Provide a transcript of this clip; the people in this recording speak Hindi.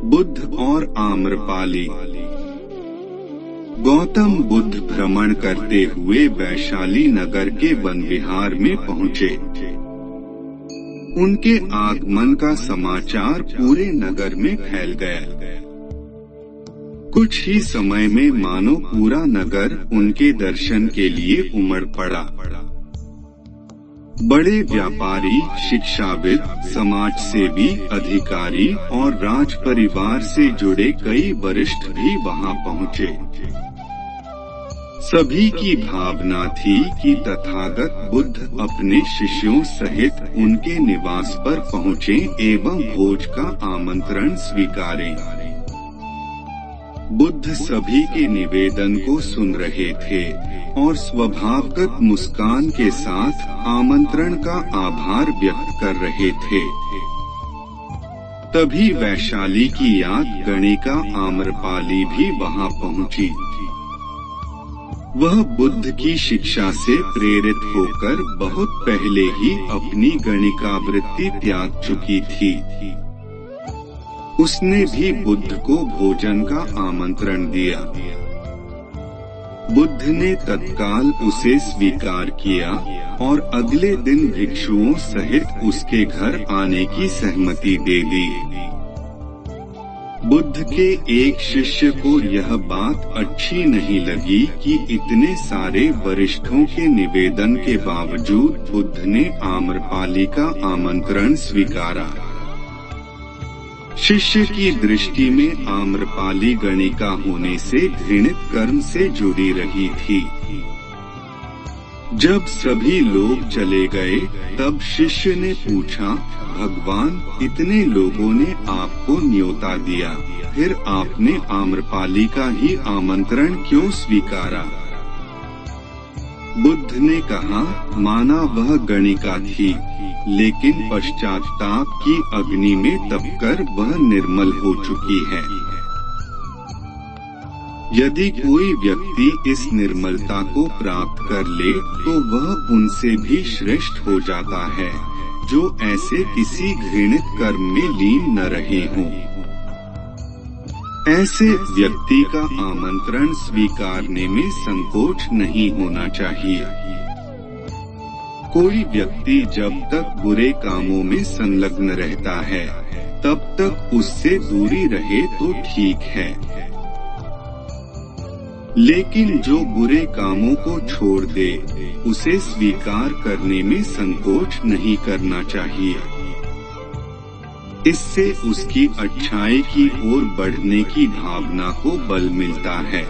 बुद्ध और आम्रपाली। गौतम बुद्ध भ्रमण करते हुए वैशाली नगर के वन विहार में पहुँचे। उनके आगमन का समाचार पूरे नगर में फैल गया। कुछ ही समय में मानो पूरा नगर उनके दर्शन के लिए उमड़ पड़ा। बड़े व्यापारी, शिक्षाविद, समाजसेवी, अधिकारी और राज परिवार से जुड़े कई वरिष्ठ भी वहां पहुंचे। सभी की भावना थी कि तथागत बुद्ध अपने शिष्यों सहित उनके निवास पर पहुंचे एवं भोज का आमंत्रण स्वीकारें। बुद्ध सभी के निवेदन को सुन रहे थे और स्वभावगत मुस्कान के साथ आमंत्रण का आभार व्यक्त कर रहे थे। तभी वैशाली की याद गणिका आम्रपाली भी वहां पहुंची। वह बुद्ध की शिक्षा से प्रेरित होकर बहुत पहले ही अपनी गणिकावृत्ति त्याग चुकी थी। उसने भी बुद्ध को भोजन का आमंत्रण दिया। बुद्ध ने तत्काल उसे स्वीकार किया और अगले दिन भिक्षुओं सहित उसके घर आने की सहमति दे दी। बुद्ध के एक शिष्य को यह बात अच्छी नहीं लगी कि इतने सारे वरिष्ठों के निवेदन के बावजूद बुद्ध ने आम्रपाली का आमंत्रण स्वीकारा। शिष्य की दृष्टि में आम्रपाली गणिका होने से घृणित कर्म से जुड़ी रही थी। जब सभी लोग चले गए तब शिष्य ने पूछा, भगवान, इतने लोगों ने आपको न्योता दिया, फिर आपने आम्रपाली का ही आमंत्रण क्यों स्वीकारा? बुद्ध ने कहा, माना वह गणिका थी, लेकिन पश्चाताप की अग्नि में तपकर वह निर्मल हो चुकी है। यदि कोई व्यक्ति इस निर्मलता को प्राप्त कर ले तो वह उनसे भी श्रेष्ठ हो जाता है, जो ऐसे किसी घृणित कर्म में लीन न रहे हों। ऐसे व्यक्ति का आमंत्रण स्वीकारने में संकोच नहीं होना चाहिए। कोई व्यक्ति जब तक बुरे कामों में संलग्न रहता है तब तक उससे दूरी रहे तो ठीक है, लेकिन जो बुरे कामों को छोड़ दे उसे स्वीकार करने में संकोच नहीं करना चाहिए। इससे उसकी अच्छाई की ओर बढ़ने की भावना को बल मिलता है